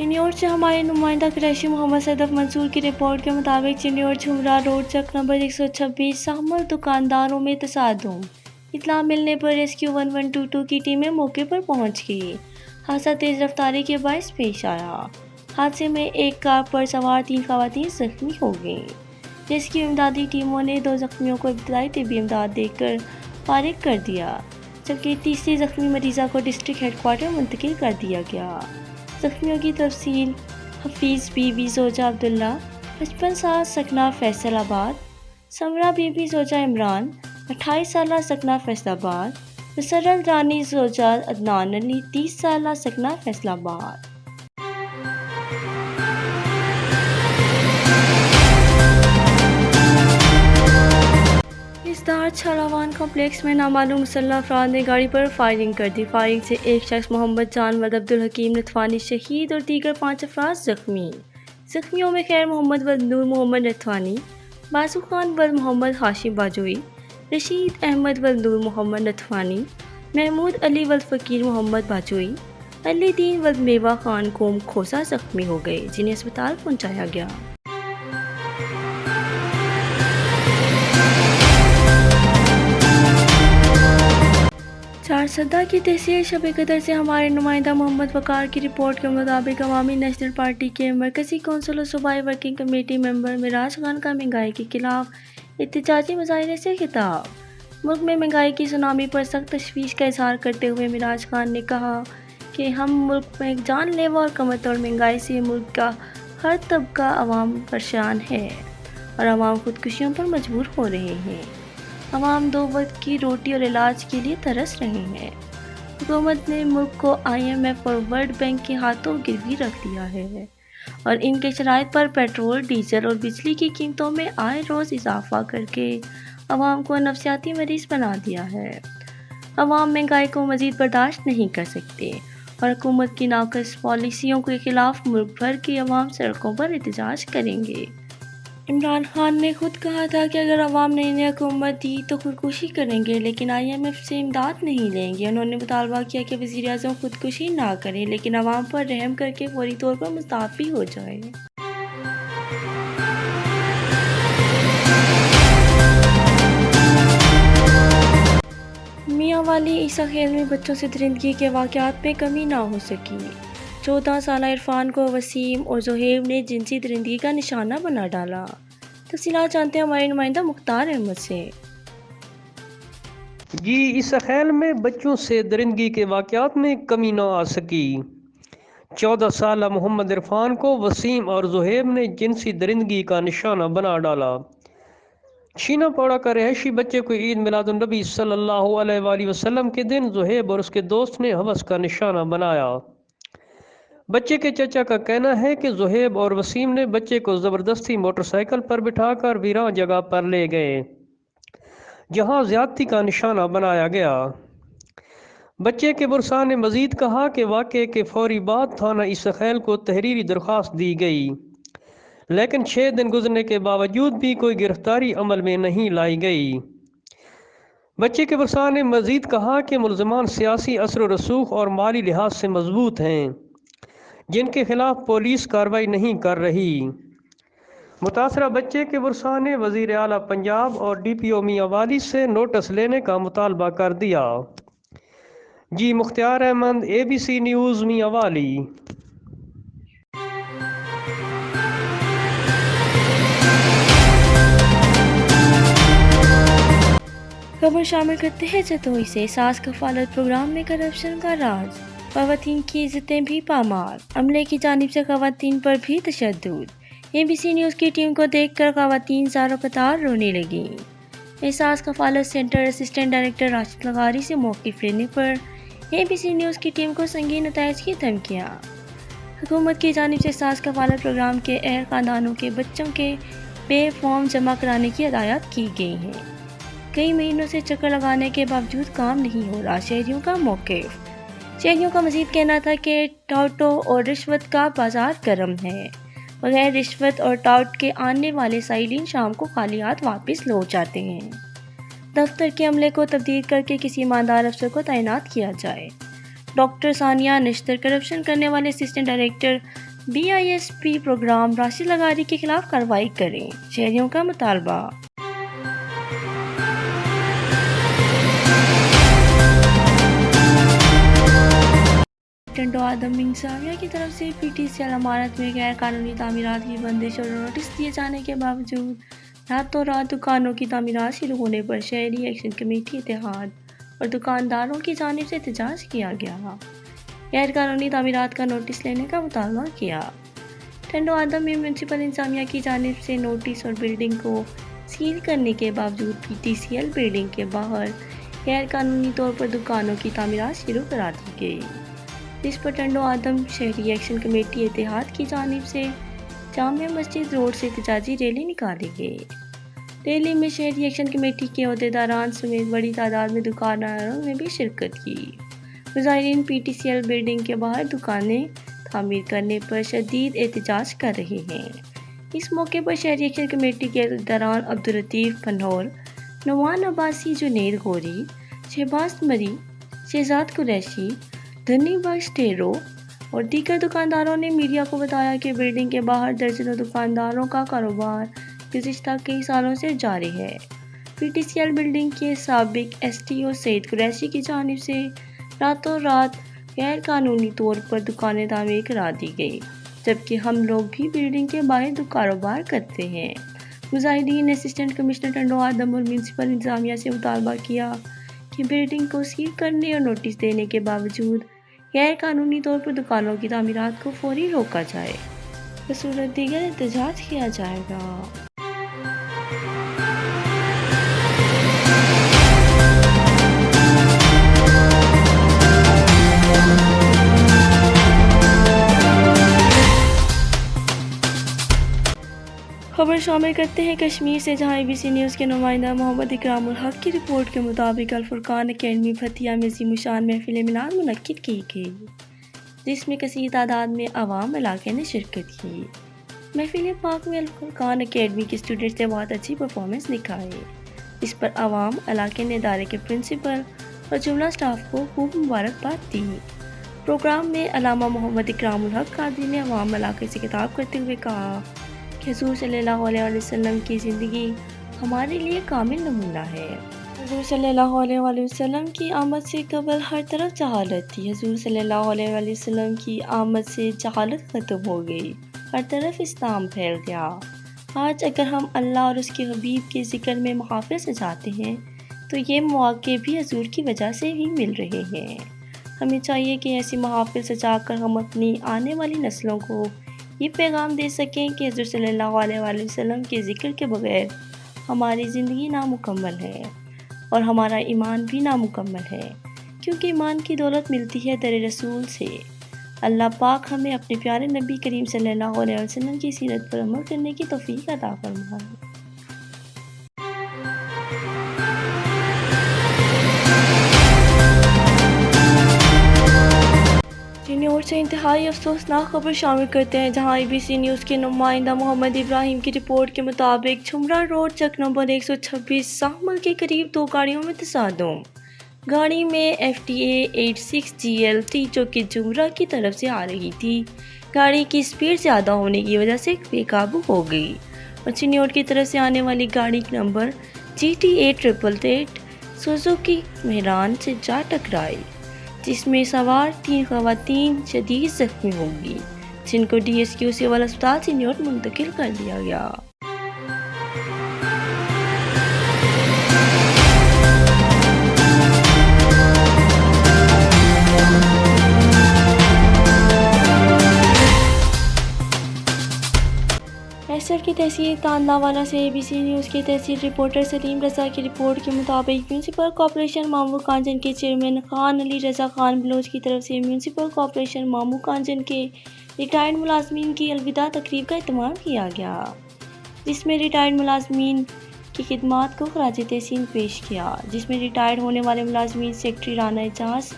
چنیوٹ سے ہمارے نمائندہ قریشی محمد صدف منصور کی رپورٹ کے مطابق چنیوٹ جھمرا روڈ چک نمبر 126 سہمل دکانداروں میں تصادم۔ اطلاع ملنے پر ریسکیو 1122 کی ٹیمیں موقع پر پہنچ گئی۔ حادثہ تیز رفتاری کے باعث پیش آیا۔ حادثے میں ایک کار پر سوار 3 خواتین زخمی ہو گئیں۔ ریسکیو امدادی ٹیموں نے 2 زخمیوں کو ابتدائی طبی امداد دے کر فارغ کر دیا، جبکہ تیسری زخمی مریضہ کو ڈسٹرکٹ ہیڈ کوارٹر منتقل کر دیا گیا۔ زخمیوں کی تفصیل: حفیظ بی بی زوجہ عبداللہ 55 سال سکنہ فیصل آباد، سمرہ بی بی زوجہ عمران 28 سالہ سکنہ فیصل آباد، مسرت رانی زوجہ عدنان علی 30 سالہ سکنہ فیصل آباد۔ اسدار چھلاوان کمپلیکس میں نامعلوم مسلح افراد نے گاڑی پر فائرنگ کر دی۔ فائرنگ سے ایک شخص محمد جانود عبدالحکیم نتھوانی شہید اور دیگر 5 افراد زخمی۔ زخمیوں میں خیر محمد ولد نور محمد نتھوانی، بازو خان ولد محمد ہاشم باجوئی، رشید احمد ولد نور محمد نتھوانی، محمود علی ولد فقیر محمد باجوئی، علی دین ولد میوا خان قوم کھوسہ زخمی ہو گئے، جنہیں اسپتال پہنچایا گیا۔ چارسدہ کی تحصیل شب قدر سے ہمارے نمائندہ محمد وقار کی رپورٹ کے مطابق عوامی نیشنل پارٹی کے مرکزی کونسل اور صوبائی ورکنگ کمیٹی ممبر معراج خان کا مہنگائی کے خلاف احتجاجی مظاہرے سے خطاب۔ ملک میں مہنگائی کی سونامی پر سخت تشویش کا اظہار کرتے ہوئے معراج خان نے کہا کہ ہم ملک میں جان لیوا اور کمر توڑ مہنگائی سے ملک کا ہر طبقہ عوام پریشان ہے اور عوام خودکشیوں پر مجبور ہو رہے ہیں۔ عوام 2 وقت کی روٹی اور علاج کے لیے ترس رہے ہیں۔ حکومت نے ملک کو IMF اور ورلڈ بینک کے ہاتھوں گروی رکھ دیا ہے اور ان کے شرائط پر پیٹرول، ڈیزل اور بجلی کی قیمتوں میں آئے روز اضافہ کر کے عوام کو نفسیاتی مریض بنا دیا ہے۔ عوام مہنگائی کو مزید برداشت نہیں کر سکتے اور حکومت کی ناقص پالیسیوں کے خلاف ملک بھر کی عوام سڑکوں پر احتجاج کریں گے۔ عمران خان نے خود کہا تھا کہ اگر عوام نے انہیں حکومت دی تو خودکشی کریں گے لیکن IMF سے امداد نہیں لیں گے۔ انہوں نے مطالبہ کیا کہ وزیر اعظم خودکشی نہ کریں لیکن عوام پر رحم کر کے فوری طور پر مستعفی ہو جائے۔ میاں والی عیسیٰ خیل میں بچوں سے درندگی کے واقعات میں کمی نہ ہو سکی۔ 14 سالہ عرفان کو وسیم اور زہیب نے جنسی درندگی کا نشانہ بنا ڈالا۔ تفصیلات جانتے ہیں ہمارے نمائندہ مختار احمد سے۔ عیسیٰ خیل میں بچوں سے درندگی کے واقعات میں کمی نہ آ سکی۔ 14 سالہ محمد عرفان کو وسیم اور زہیب نے جنسی درندگی کا نشانہ بنا ڈالا۔ چھینا پوڑا کا رہائشی بچے کو عید میلاد النبی صلی اللہ علیہ وآلہ وسلم کے دن زہیب اور اس کے دوست نے ہوس کا نشانہ بنایا۔ بچے کے چچا کا کہنا ہے کہ زہیب اور وسیم نے بچے کو زبردستی موٹر سائیکل پر بٹھا کر ویران جگہ پر لے گئے جہاں زیادتی کا نشانہ بنایا گیا۔ بچے کے برساں نے مزید کہا کہ واقعے کے فوری بعد تھانہ عیسیٰ خیل کو تحریری درخواست دی گئی لیکن 6 دن گزرنے کے باوجود بھی کوئی گرفتاری عمل میں نہیں لائی گئی۔ بچے کے برساں نے مزید کہا کہ ملزمان سیاسی اثر و رسوخ اور مالی لحاظ سے مضبوط ہیں جن کے خلاف پولیس کارروائی نہیں کر رہی۔ متاثرہ بچے کے برساں نے وزیر اعلیٰ پنجاب اور DPO میاں والی سے نوٹس لینے کا مطالبہ کر دیا۔ مختار احمد ABC نیوز میاں والی۔ خبر شامل کرتے ہیں جتوئی سے۔ ساز کفالت پروگرام میں کرپشن کا راز، خواتین کی عزتیں بھی پامال، عملے کی جانب سے خواتین پر بھی تشدد۔ ABC نیوز کی ٹیم کو دیکھ کر خواتین زاروں قطار رونے لگیں۔ احساس کفالت سینٹر اسسٹنٹ ڈائریکٹر راشد لغاری سے موقف لینے پر ABC نیوز کی ٹیم کو سنگین نتائج کی دھمکیاں۔ حکومت کی جانب سے احساس کفالت پروگرام کے اہل خاندانوں کے بچوں کے پے فارم جمع کرانے کی ہدایات کی گئی ہیں۔ کئی مہینوں سے چکر لگانے کے باوجود کام نہیں ہو رہا، شہریوں کا موقف۔ شہریوں کا مزید کہنا تھا کہ ٹاؤٹوں اور رشوت کا بازار گرم ہے، بغیر رشوت اور ٹاؤٹ کے آنے والے سائلین شام کو خالی ہاتھ واپس لوٹ جاتے ہیں۔ دفتر کے عملے کو تبدیل کر کے کسی ایماندار افسر کو تعینات کیا جائے۔ ڈاکٹر ثانیہ نشتر کرپشن کرنے والے assistant director BISP programme Rashid لغاری کے خلاف کارروائی کریں، شہریوں کا مطالبہ۔ ٹنڈو آدم انتظامیہ کی طرف سے PTCL عمارت میں غیر قانونی تعمیرات کی بندش اور نوٹس دیے جانے کے باوجود راتوں رات دکانوں کی تعمیرات شروع ہونے پر شہری ایکشن کمیٹی اتحاد اور دکانداروں کی جانب سے احتجاج کیا گیا، غیر قانونی تعمیرات کا نوٹس لینے کا مطالبہ کیا۔ ٹنڈو آدم میں میونسپل انتظامیہ کی جانب سے نوٹس اور بلڈنگ کو سیل کرنے کے باوجود PTCL بلڈنگ کے باہر غیر قانونی طور پر دکانوں کی تعمیرات شروع کرا دی گئی، جس پر ٹنڈو آدم شہری ایکشن کمیٹی اتحاد کی جانب سے جامع مسجد روڈ سے احتجاجی ریلی نکالی گئی۔ ریلی میں شہری ایکشن کمیٹی کے عہدیداران سمیت بڑی تعداد میں دکانداروں نے بھی شرکت کی۔ مظاہرین PTCL بلڈنگ کے باہر دکانیں تعمیر کرنے پر شدید احتجاج کر رہے ہیں۔ اس موقع پر شہری ایکشن کمیٹی کے عہدیداران عبداللطیف پنہور، نعمان عباسی، جنید غوری، شہباز مری، شہزاد قریشی، دھنی بخش ٹیرو اور دیگر دکانداروں نے میڈیا کو بتایا کہ بلڈنگ کے باہر درجنوں دکانداروں کا کاروبار گزشتہ کئی سالوں سے جاری ہے۔ PTCL بلڈنگ کے سابق STO سعید قریشی کی جانب سے راتوں رات غیر قانونی طور پر دکانیں تعمیر کرا دی گئی، جبکہ ہم لوگ بھی بلڈنگ کے باہر کاروبار کرتے ہیں۔ مظاہرین نے اسسٹنٹ کمشنر ٹنڈو آدم اور میونسپل انتظامیہ سے مطالبہ کیا کہ بلڈنگ کو سیل کرنے اور نوٹس دینے کے باوجود غیر قانونی طور پر دکانوں کی تعمیرات کو فوری روکا جائے، بصورت دیگر احتجاج کیا جائے گا۔ خبر شامل کرتے ہیں کشمیر سے، جہاں ABC نیوز کے نمائندہ محمد اکرام الحق کی رپورٹ کے مطابق الفرقان اکیڈمی بھتیا میں عظیم الشان محفل میلاد منعقد کی گئی، جس میں کثیر تعداد میں عوام علاقے نے شرکت کی۔ محفل پاک میں الفرقان اکیڈمی کے اسٹوڈنٹس نے بہت اچھی پرفارمنس دکھائی، اس پر عوام علاقے نے ادارے کے پرنسپل اور جملہ سٹاف کو خوب مبارکباد دی۔ پروگرام میں علامہ محمد اکرام الحق قادری نے عوام علاقے سے خطاب کرتے ہوئے کہا کہ حضور صلی اللہ علیہ وسلم کی زندگی ہمارے لیے کامل نمونہ ہے۔ حضور صلی اللہ علیہ وسلم کی آمد سے قبل ہر طرف جہالت تھی، حضور صلی اللہ علیہ وسلم کی آمد سے جہالت ختم ہو گئی، ہر طرف اسلام پھیل گیا۔ آج اگر ہم اللہ اور اس کے حبیب کے ذکر میں محافل سجاتے ہیں تو یہ مواقع بھی حضور کی وجہ سے ہی مل رہے ہیں۔ ہمیں چاہیے کہ ایسی محافل سجا کر ہم اپنی آنے والی نسلوں کو یہ پیغام دے سکیں کہ حضور صلی اللہ علیہ وسلم کے ذکر کے بغیر ہماری زندگی نامکمل ہے اور ہمارا ایمان بھی نامکمل ہے، کیونکہ ایمان کی دولت ملتی ہے در رسول سے۔ اللہ پاک ہمیں اپنے پیارے نبی کریم صلی اللہ علیہ وسلم کی سیرت پر عمل کرنے کی توفیق عطا فرمائے۔ سینیور سے انتہائی افسوسناک خبر شامل کرتے ہیں، جہاں ABC نیوز کے نمائندہ محمد ابراہیم کی رپورٹ کے مطابق چھمرا روڈ چک نمبر 126 ساحمل کے قریب دو گاڑیوں میں تصادم۔ گاڑی میں FTA 86GL3 جو کہ جمرہ کی طرف سے آ رہی تھی، گاڑی کی سپیڈ زیادہ ہونے کی وجہ سے بے قابو ہو گئی اور سینیور کی طرف سے آنے والی گاڑی نمبر GTA 888 سوزوکی مہران سے جا ٹکرائی، جس میں سوار 3 خواتین شدید زخمی ہوں گی، جن کو DSQ سول اسپتال سینیور منتقل کر دیا گیا۔ ایسر کی تحصیل تاندلہ والا سے ABC نیوز کے تحصیل رپورٹر سلیم رضا کی رپورٹ کے مطابق میونسپل کارپوریشن مامو کانجن کے چیئرمین خان علی رضا خان بلوچ کی طرف سے میونسپل کارپوریشن مامو کانجن کے ریٹائرڈ ملازمین کی الوداع تقریب کا اہتمام کیا گیا، جس میں ریٹائرڈ ملازمین کی خدمات کو خراج تحسین پیش کیا، جس میں ریٹائرڈ ہونے والے ملازمین سیکرٹری رانا اعجاز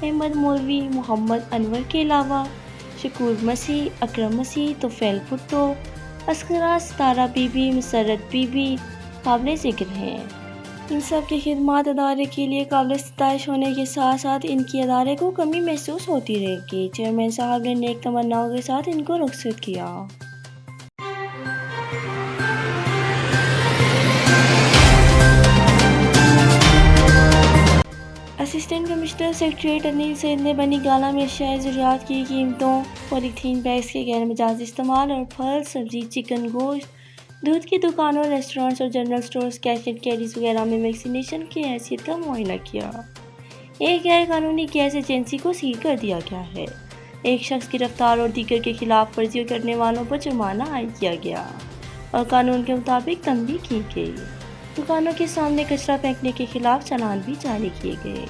احمد مولوی، محمد انور کے علاوہ شکور مسیح، اکرم مسیح، توفیل بھٹو، اسغرا، ستارہ بی بی، مسرت بی بی قابل ذکر ہیں۔ ان سب کی خدمات ادارے کے لیے قابل ستائش ہونے کے ساتھ ساتھ ان کی ادارے کو کمی محسوس ہوتی رہے گی۔ چیئرمین صاحب نے نیک تمناؤں کے ساتھ ان کو رخصت کیا۔ اسسٹنٹ کمشنر سیکریٹریٹ انیل سید نے بنی گالہ میں اشیاء ضروریات کی قیمتوں، پولیتھین بیگز کے غیر مجاز استعمال اور پھل، سبزی، چکن، گوشت، دودھ کی دکانوں، ریسٹورانٹس اور general stores, cash and carries وغیرہ میں ویکسینیشن کی حیثیت کا معائنہ کیا۔ ایک غیر قانونی گیس ایجنسی کو سیل کر دیا گیا ہے۔ ایک شخص گرفتار اور دیگر کے خلاف ورزی کرنے والوں پر جرمانہ عائد کیا گیا اور قانون کے مطابق تنبیہ کی گئی۔ دکانوں کے سامنے کچرا پھینکنے کے خلاف چالان بھی جاری کیے گئے۔